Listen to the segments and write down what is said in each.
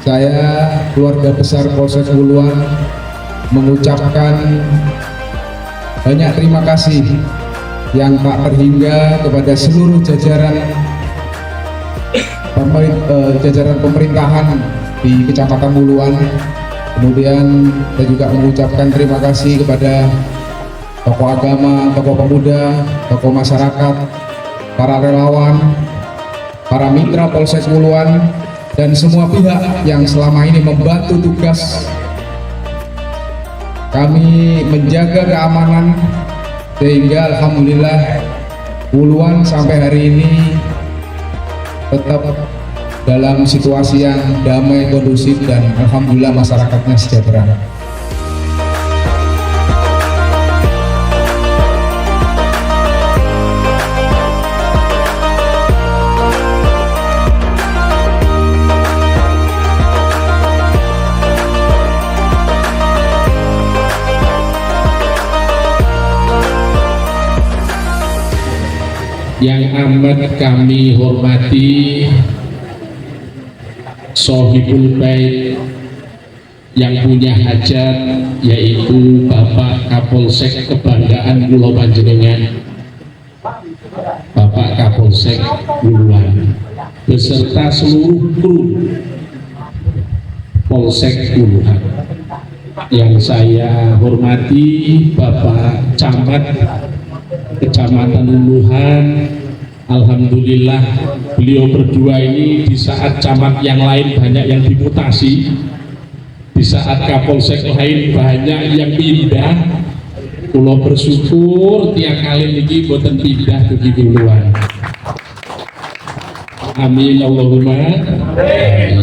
Saya, keluarga besar Polsek Wuluan, mengucapkan banyak terima kasih yang tak terhingga kepada seluruh jajaran pemerintahan di Kecamatan Wuluan. Kemudian saya juga mengucapkan terima kasih kepada tokoh agama, tokoh pemuda, tokoh masyarakat, para relawan, para mitra Polsek Wuluan, dan semua pihak yang selama ini membantu tugas kami menjaga keamanan, sehingga alhamdulillah Wuluan sampai hari ini tetap dalam situasi yang damai, kondusif, dan alhamdulillah masyarakatnya sejahtera. Yang amat kami hormati Sohibul Bait yang punya hajat, yaitu Bapak Kapolsek kebanggaan Pulau Panjenengan, Bapak Kapolsek Wuluan, beserta seluruh kru Polsek Wuluan. Yang saya hormati Bapak Camat Kecamatan Wuluan. Alhamdulillah beliau berdua ini di saat camat yang lain banyak yang dimutasi, di saat kapolsek lain banyak yang pindah, kula bersyukur tiap kali niki boten pindah dugi Wuluan. Amin Allahumma amin.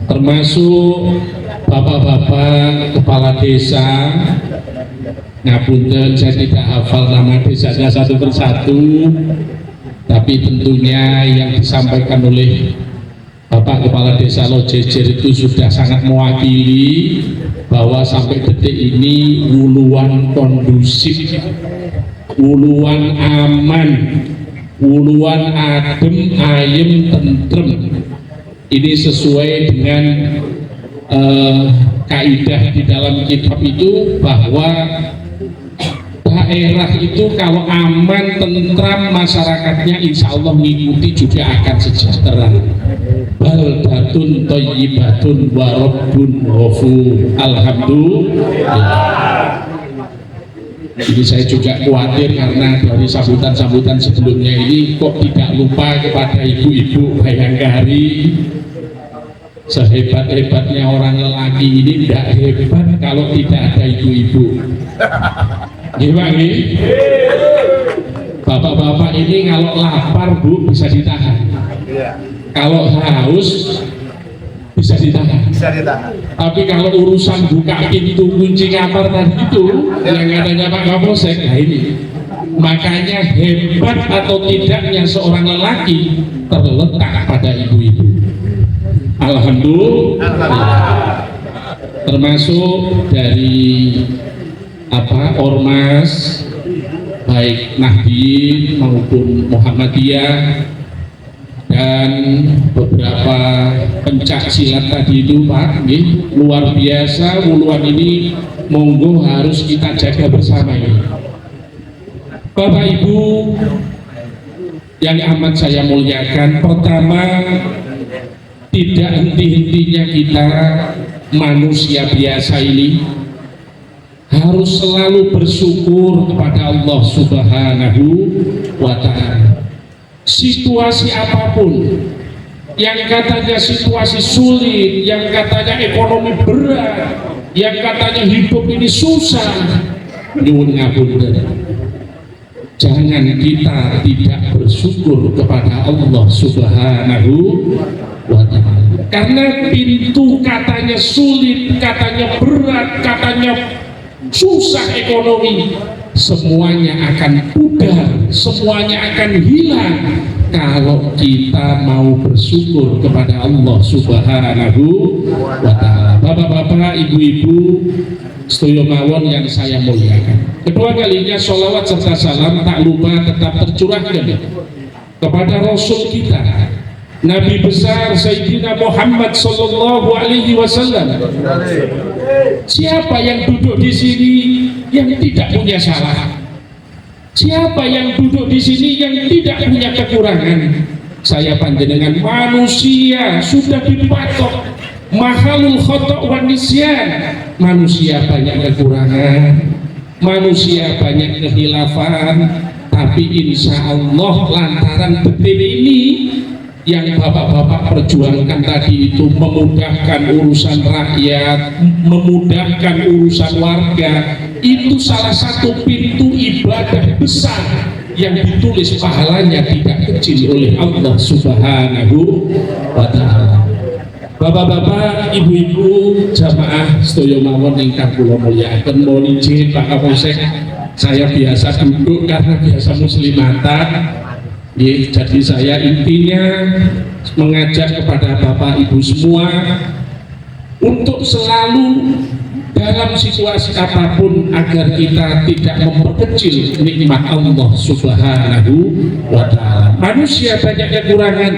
Termasuk bapak-bapak kepala desa, ngapunten saya tidak hafal nama desanya satu persatu, tapi tentunya yang disampaikan oleh Bapak Kepala Desa Lojejer itu sudah sangat mewakili bahwa sampai detik ini Wuluan kondusif, Wuluan aman, Wuluan adem, ayem, tentrem. Ini sesuai dengan kaidah di dalam kitab itu, bahwa daerah itu kalau aman, tentram, masyarakatnya insya Allah mengikuti juga akan sejahtera. Baldatun thayyibatun wa rabbun ghafur. Alhamdulillah. Jadi saya juga khawatir karena dari sambutan-sambutan sebelumnya ini kok tidak lupa kepada ibu-ibu Bayangkari. Sehebat-hebatnya orang lelaki ini tidak hebat kalau tidak ada ibu-ibu. Gimana? Bapak-bapak ini kalau lapar Bu bisa ditahan, kalau haus bisa ditahan. Tapi kalau urusan buka pintu kunci kamar tadi itu yang katanya Pak Kapolsek, nah ini makanya hebat atau tidaknya seorang lelaki terletak pada ibu-ibu. Alhamdulillah. Termasuk dari ormas baik Nahdien maupun Muhammadiyah dan beberapa pencak silat tadi itu Pak, luar biasa. Wuluan ini monggo harus kita jaga bersama ini. Bapak Ibu yang amat saya muliakan, pertama, tidak henti-hentinya kita manusia biasa ini harus selalu bersyukur kepada Allah Subhanahu wa Ta'ala. Situasi apapun, yang katanya situasi sulit, yang katanya ekonomi berat, yang katanya hidup ini susah, nyuwun ngapunten, jangan kita tidak bersyukur kepada Allah Subhanahu wa Ta'ala. Karena pintu katanya sulit, katanya berat, katanya susah ekonomi, semuanya akan pudar, semuanya akan hilang kalau kita mau bersyukur kepada Allah Subhanahu wa Ta'ala. Bapak-bapak, ibu-ibu, sedaya mawon yang saya muliakan, kedua kalinya sholawat serta salam tak lupa tetap tercurahkan kepada Rasul kita Nabi besar Sayyidina Muhammad sallallahu alaihi wasallam. Siapa yang duduk di sini yang tidak punya salah? Siapa yang duduk di sini yang tidak punya kekurangan? Saya panjenengan manusia sudah dipatok mahalul khata' wan nisyan. Manusia banyak kekurangan, manusia banyak kehilafan, tapi insya Allah lantaran detik ini yang bapak-bapak perjuangkan tadi itu memudahkan urusan rakyat, memudahkan urusan warga, itu salah satu pintu ibadah besar yang ditulis pahalanya tidak kecil oleh Allah Subhanahu wa ta'ala. Bapak-bapak, ibu-ibu, jamaah sedaya mawon ingkang kula mulyakaken, mohon izin Pak Kapolsek, saya biasa duduk karena biasa muslimatan. Jadi saya intinya mengajak kepada Bapak Ibu semua untuk selalu dalam situasi apapun agar kita tidak memperkecil nikmat Allah Subhanahu wa ta'ala. Manusia banyak kekurangan,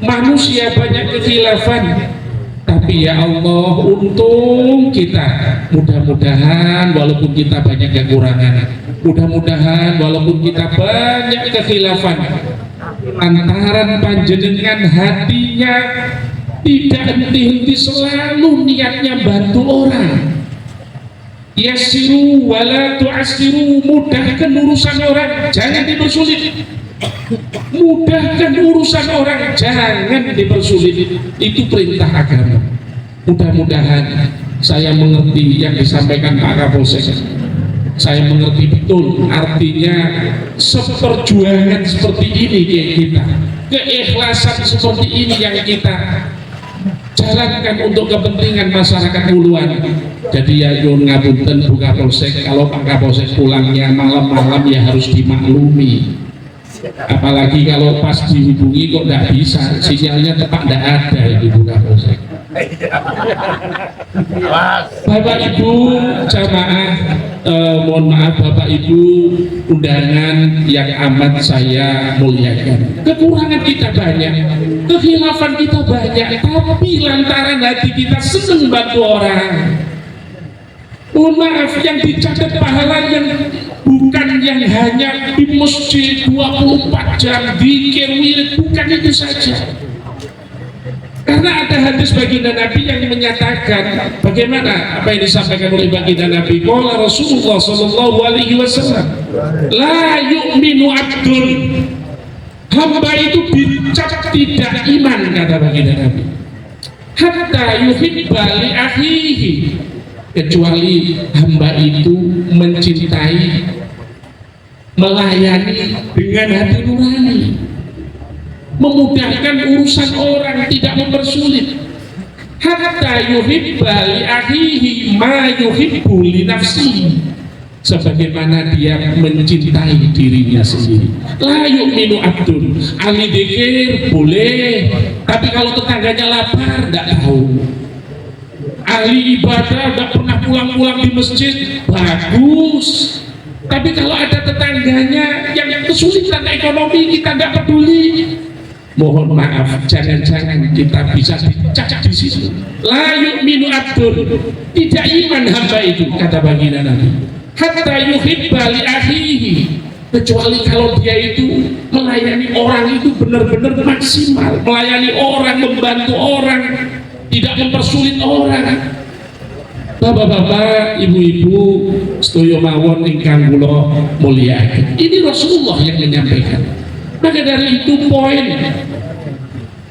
manusia banyak kekhilafan, tapi ya Allah, untung kita mudah-mudahan walaupun kita banyak kekurangan, mudah-mudahan walaupun kita banyak kekhilafan, lantaran panjenengan hatinya tidak henti-henti selalu niatnya bantu orang. Yassiru wala tu'assiru, mudahkan urusan orang, jangan dipersulit. Mudahkan urusan orang, jangan dipersulit. Itu perintah agama. Mudah-mudahan saya mengerti yang disampaikan Pak Kapolsek. Saya mengerti betul artinya seperjuangan seperti ini yang kita, keikhlasan seperti ini yang kita jalankan untuk kepentingan masyarakat Huluan. Jadi ya yun ngapunten Bu Kapolsek, kalau Pak Kapolsek pulangnya malam-malam ya harus dimaklumi. Apalagi kalau pas dihubungi kok tidak bisa, sinyalnya tepat tidak ada itu Bu Kapolsek. Bapak Ibu jamaah, mohon maaf Bapak Ibu undangan yang amat saya muliakan. Kekurangan kita banyak, kekhilafan kita banyak, tapi lantaran hati kita senang bantu orang. Mohon maaf, yang dicatat pahala yang bukan yang hanya di masjid 24 jam zikir wirid, bukan itu saja. Karena ada hadis baginda Nabi yang menyatakan bagaimana apa yang disampaikan oleh baginda Nabi. Qala Rasulullah sallallahu alaihi wasallam, la yu'minu abdun, hamba itu dicap tidak iman, kata baginda Nabi, hatta yuhibba li akhihi, kecuali hamba itu mencintai, melayani dengan hati nurani, memudahkan urusan orang, tidak mempersulit. Hatta yuhibba li akhihi ma yuhibbu li nafsihi, sebagaimana dia mencintai dirinya sendiri. La yu'minu abdun, ahli dzikir boleh, tapi kalau tetangganya lapar tidak tahu. Ahli ibadah tidak pernah pulang-pulang di masjid, bagus. Tapi kalau ada tetangganya yang kesulitan ekonomi, kita tidak peduli. Mohon maaf, jangan-jangan kita bisa dicap di situ. La yu'minu abdun, tidak iman hamba itu, kata baginda Nabi. Hatta yuhibba li akhihi, kecuali kalau dia itu melayani orang itu benar-benar maksimal, melayani orang, membantu orang, tidak mempersulit orang. Bapak-bapak, ibu-ibu, sedaya mawon ingkang kula mulyakaken. Ini Rasulullah yang menyampaikan. Maka dari itu poin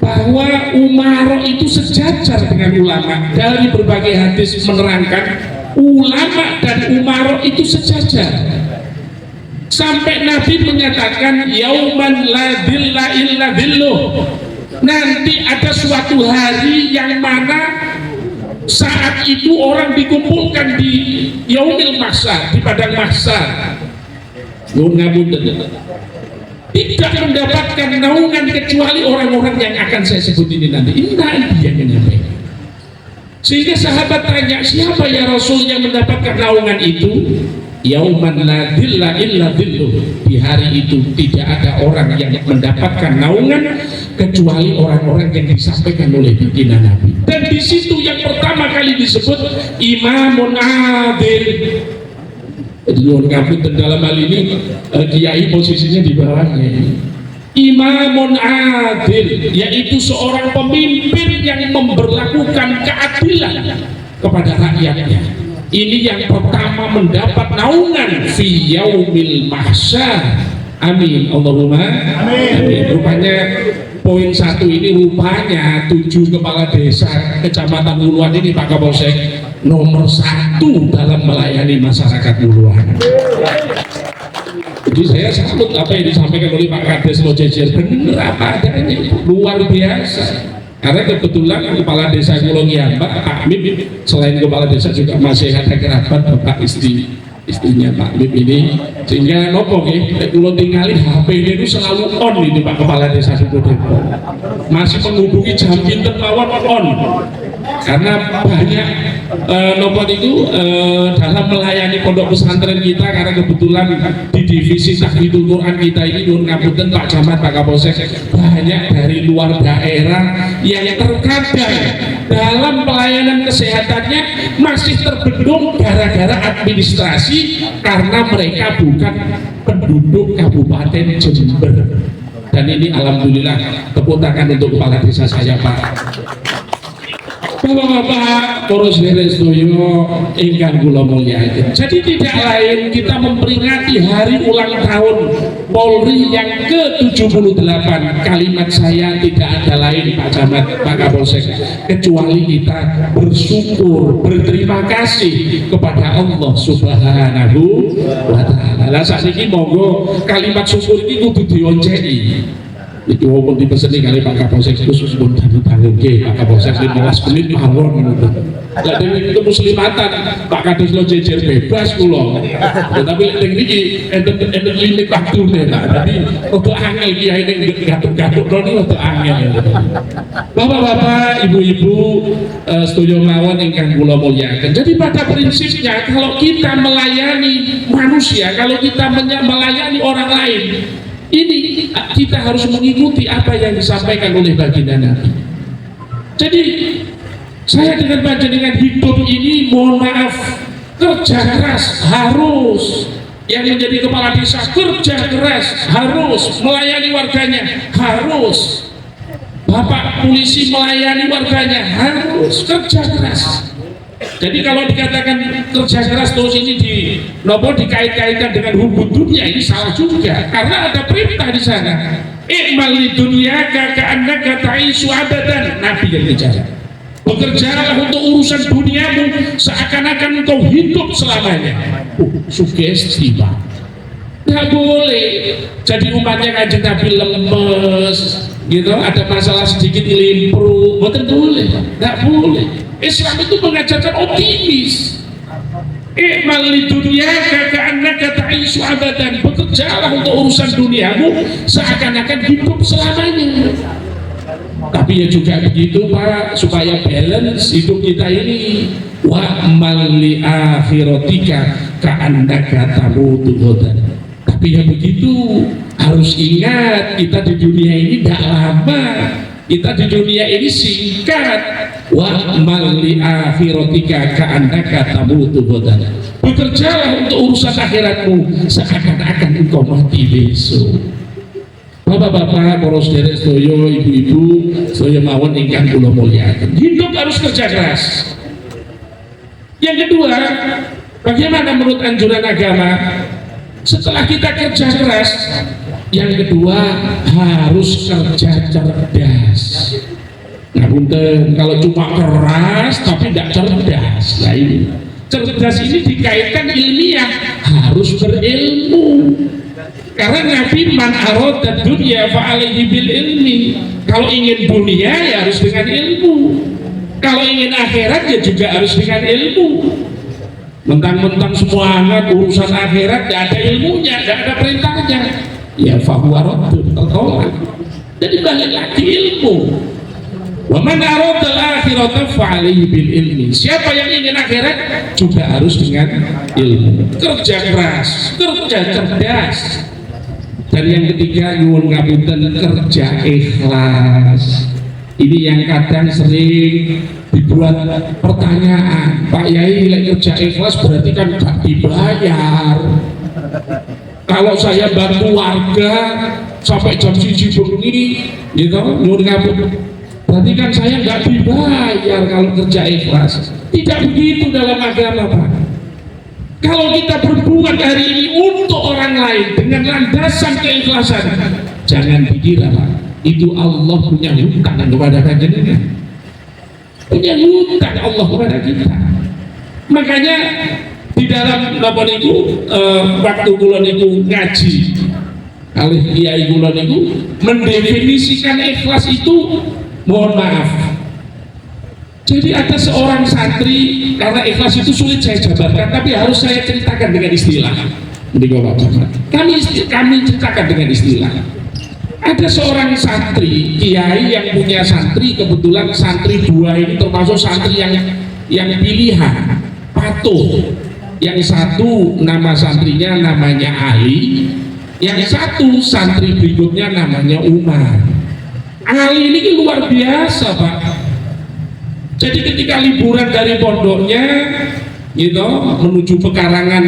bahwa umarah itu sejajar dengan ulama. Dari berbagai hadis menerangkan ulama dan umarah itu sejajar. Sampai Nabi menyatakan yauman la dhilla illa dhilluh, nanti ada suatu hari yang mana saat itu orang dikumpulkan di yaumil mahsyar, di padang mahsyar, tidak mendapatkan naungan kecuali orang-orang yang akan saya sebut ini nanti. Ini Nabi yang menyampaikan. Sehingga sahabat tanya, siapa ya Rasul yang mendapatkan naungan itu? Yauman la dhilla illa dhilluh, di hari itu tidak ada orang yang mendapatkan naungan kecuali orang-orang yang disampaikan oleh baginda Nabi. Dan di situ yang pertama kali disebut imamun adil. Jadi ngapunten dalam hal ini kiai posisinya di bawahnya. Imamun adil, yaitu seorang pemimpin yang memberlakukan keadilan kepada rakyatnya. Ini yang pertama mendapat naungan fi yaumil mahsyar. Amin, Allahumma amin. Rupanya poin 1 ini rupanya 7 kepala desa Kecamatan Wuluan ini Pak Kapolsek nomor 1 dalam melayani masyarakat Wuluan. Jadi saya salut apa yang disampaikan oleh Pak Kades Lojejer, benar apa adanya, luar biasa. Karena kebetulan kepala desa Kulo Ngiyambak, Pak Mim, selain kepala desa juga masih ada kerabat Bapak istrinya Pak Mim ini, sehingga nopo Kulo tinggalin HP ini itu selalu on ini Pak Kepala Desa Suku Depok, masih menghubungi jam pinter mawon on, karena banyak nopo itu dalam melayani pondok pesantren kita, karena kebetulan di divisi Tahfidzul Quran kita ini Nur Ngapunten Pak Camat, Pak Kapolsek, banyak dari luar daerah yang terkadang dalam pelayanan kesehatannya masih terbendung gara-gara administrasi, karena mereka bukan penduduk Kabupaten Jember. Dan ini alhamdulillah tepuk tangan untuk kepala desa saya Pak. Bapak-bapak, poros lerestoyo ingkang kula mulyakaken. Jadi tidak lain kita memperingati hari ulang tahun Polri yang ke-78. Kalimat saya tidak ada lain Pak Camat, Pak Kapolsek, kecuali kita bersyukur, berterima kasih kepada Allah Subhanahu wa Ta'ala. Lah sakniki monggo kalimat syukur ini kudu dionceni. Iki wong dipeseni kali Pak Kapolsek khusus pun ditanggung-tanggung Pak Kapolsek 15 menit mawon ngono. Lah dene itu muslimatan Pak Kades Lojejer bebas kula. Tapi lek niki enten limit waktune Pak. Dadi rada angel kiai ning gatuk-gatuk rene rada angel. Bapak-bapak, ibu-ibu, sedaya mawon ingkang kula mulyakaken. Jadi pada prinsipnya kalau kita melayani manusia, kalau kita melayani orang lain, ini kita harus mengikuti apa yang disampaikan oleh baginda Nabi. Jadi saya dengan panjenengan hidup ini, mohon maaf, kerja keras harus. Yang menjadi kepala desa kerja keras harus, melayani warganya harus. Bapak polisi melayani warganya harus kerja keras. Jadi kalau dikatakan kerja keras terus ini dikait-kaitkan dengan hubud dunia, ini salah juga, karena ada perintah di sana. I'mal li dunyaka ka'annaka ta'isu abadan, Nabi yang bicara. Bekerjalah untuk urusan duniamu seakan-akan engkau hidup selamanya. Sugesti Pak. Nggak boleh. Jadi umatnya Kanjeng Nabi lemes, gitu, ada masalah sedikit limpru, betul boleh, nggak boleh. Islam itu mengajarkan optimis. I'mal li dunyaka ka'annaka ta'isu abadan, bekerjalah untuk urusan duniamu seakan-akan hidup selamanya. Tapi ya juga begitu Pak, supaya balance hidup kita ini. Wa'mal li akhiratika ka'annaka tamutu ghadan. Tapi ya begitu, harus ingat kita di dunia ini tidak lama, kita di dunia ini singkat. Wa'mal li akhiratika ka'annaka tamutu ghadan. Bekerjalah untuk urusan akhiratmu seakan-akan engkau mati besok. Bapak-bapak, para sedherek sedaya, ibu-ibu, sedaya mawon ingkang kula mulyakaken. Hidup harus kerja keras. Yang kedua, bagaimana menurut anjuran agama? Setelah kita kerja keras, yang kedua harus kerja cerdas. Nah, punten, kalau cuma keras tapi tidak cerdas, nah ini cerdas ini dikaitkan ilmiah, harus berilmu. Karena Nabi man arada dunya fa alaihi bil ilmi. Kalau ingin dunia ya harus dengan ilmu. Kalau ingin akhirat ya juga harus dengan ilmu. Mentang-mentang semua anak urusan akhirat tidak ada ilmunya, tidak ada perintahnya, ya fahuwa raddun tertolak. Jadi balik lagi ilmu. Wa man arada al-akhirata fa alaihi bil ilmi. Siapa yang ingin akhirat juga harus dengan ilmu. Kerja keras, kerja cerdas. Dan yang ketiga, nyuwun ngapunten, kerja ikhlas. Ini yang kadang sering dibuat pertanyaan, Pak Yai, kerja ikhlas berarti kan gak dibayar. Kalau saya bantu warga sampai jam 1 bengi, gitu, nyuwun ngapunten, berarti kan saya nggak dibayar kalau kerja ikhlas. Tidak begitu dalam agama, Pak. Kalau kita berbuat hari ini untuk orang lain dengan landasan keikhlasan, jangan dikira, Pak, itu Allah punya hutang kepada panjenengan. Punya hutang Allah kepada kita. Makanya di dalam napa niku waktu kula niku ngaji kalih kiai kula niku mendefinisikan ikhlas itu, mohon maaf. Jadi ada seorang santri, karena ikhlas itu sulit saya jabarkan, tapi harus saya ceritakan dengan istilah. Kami ceritakan dengan istilah. Ada seorang santri, kiai yang punya santri, kebetulan santri dua ini termasuk santri yang pilihan, patuh. Yang satu nama santrinya namanya Ali, yang satu santri berikutnya namanya Umar. Ali ini luar biasa, Pak. Jadi ketika liburan dari pondoknya, gitu, menuju pekarangan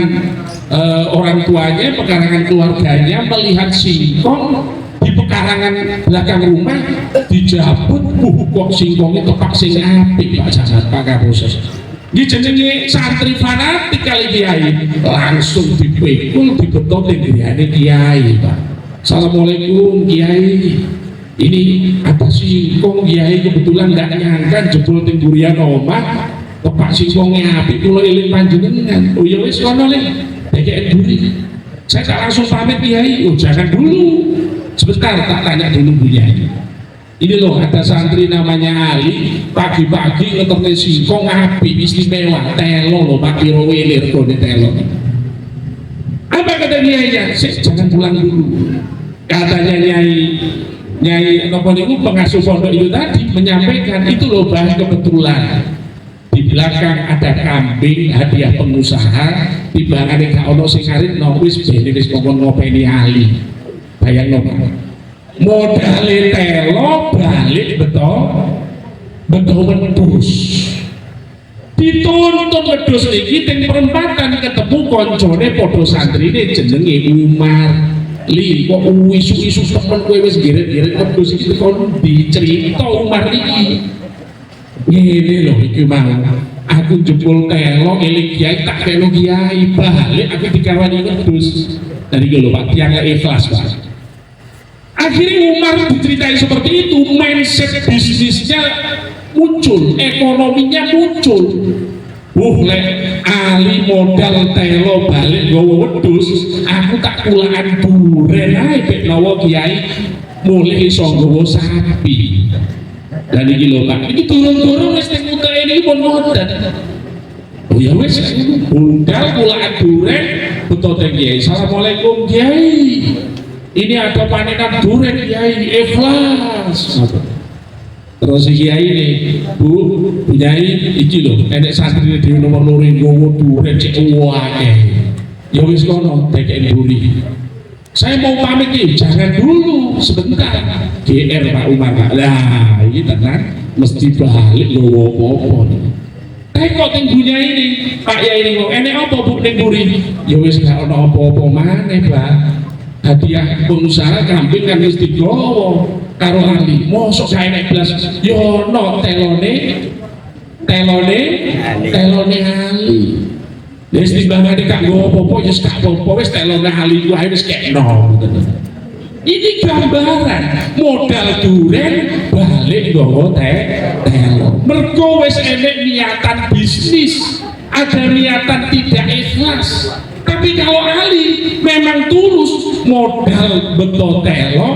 orang tuanya, pekarangan keluarganya, melihat singkong di pekarangan belakang rumah, dijabut, kok singkongnya tepak sing apik, Pak Jagat, Pak Kapolres. Ini jenenge santri fanatik kali kiai, langsung dipikul, dibetot dengan kiai, Pak. Assalamualaikum kiai. Ini apa singkong kiai, kebetulan nggak nyangka jebol teng durian omah tepak singkongnya apik, kula eling panjenengan. Oh ya wis kono le dekek duri. Saya tak langsung pamit kiai. Oh jangan dulu, sebentar tak tanya dulu kiai. Ini loh, ada santri namanya Ali, pagi-pagi ngeterne singkong apik istimewa, telo loh Pak Kiro wilir kode telo. Apa kata kiainya? Jangan pulang dulu. Katanya Nyai nopo niku pengasuh pondok itu tadi menyampaikan, itu loh bahan kebetulan di belakang ada kambing hadiah pengusaha, timbangane gak ono sing ngarit no wis bene wis ngopeni Ali. Bayangno modale telo balik beto wedhus. Dituntun wedhus iki teng perempatan ketemu koncone padha santrine jenenge Umar. Li kok isu-isu temen kowe wis geret-geret wedhus iki kon dicerita Umar iki. Ngene lho iki mau. Aku jebol telo eling kiai tak telo kiai balik aku dikawani wedhus. Dari iki lho Pak, tiang ikhlas, Pak. Akhirnya Umar diceritain seperti itu, mindset bisnisnya muncul, ekonominya muncul. Lek Ali modal telo balik gowo wedhus, aku tak kulaan duren ae pek nawa kiai mulih iso nggawa sapi. Dan iki lho Pak, iki turun-turun wis teng kutha ini pun ngoten. Oh ya wis, modal kulaan duren beto teng kiai. Assalamualaikum kiai. Ini ada panenan duren kiai, ikhlas. Terus kiai ini, Bu Nyai iki lho, enek santri dhewe nomor loro nggowo duren cek wae. Ya wis kono dekek duri. Saya mau pamit nih, jangan dulu, sebentar. GR Pak Umar. Lah, ini tenan mesti balik lho apa-apa nih. Tengok teng dunia ini, Pak Yai ini kok enek apa Bu ning duri? Ya wis gak ono apa-apa maneh, Pak. Hadiah pengusaha kambing kan wis digowo karo Ali. Mosok saya naik belas yo no telone Ali. Wis timbangane gak nggo apa-apa wis gak apa-apa wis telone Ali ku ae wis kekno. Ini gambaran modal duren balik nggawa telo. Mergo wis enek niatan bisnis, ada niatan tidak ikhlas. Tapi kalau Ali memang tulus, modal beto telo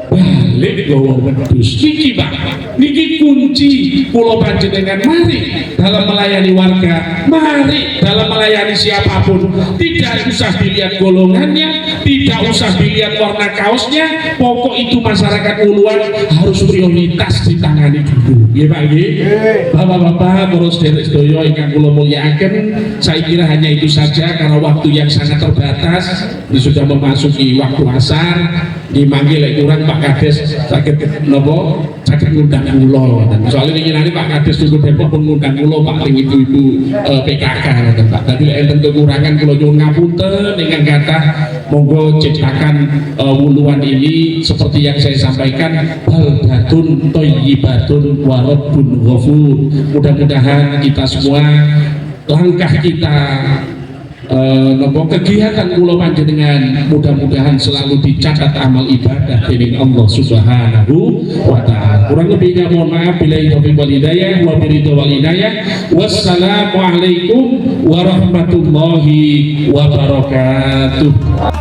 balik balik gawa wedhus niki Pak niki kunci kula panjenengan mari dalam melayani warga, mari dalam melayani siapapun, tidak usah dilihat golongannya, tidak usah dilihat warna kaosnya, pokok itu masyarakat Uluan harus prioritas ditangani dulu ya Pak nggih. Bapak-bapak terus derek sedaya ingkang kula mulyakaken, saya kira hanya itu saja karena waktu yang sangat terbatas. Ini sudah memasuki waktu asar, dimanggil lek kurang Pak Kades sakit nopo sakit ngundang kula. Soalnya ingin hari Pak Kades tunggu Depok pun ngundang kula Pak ibu-ibu PKK Pak. Tapi enten kekurangan kula nyuwun ngapunten ingkang kathah, monggo ciptakan Wuluan ini seperti yang saya sampaikan, baldatun thayyibatun wa rabbun ghafur. Mudah-mudahan kita semua langkah kita kegiatan kula panjenengan mudah-mudahan selalu dicatat amal ibadah dening Allah Subhanahu wa taala. Kurang lebihnya mohon maaf, billahi taufiq wal hidayah wa biridha wal inayah. Wassalamualaikum warahmatullahi wabarakatuh.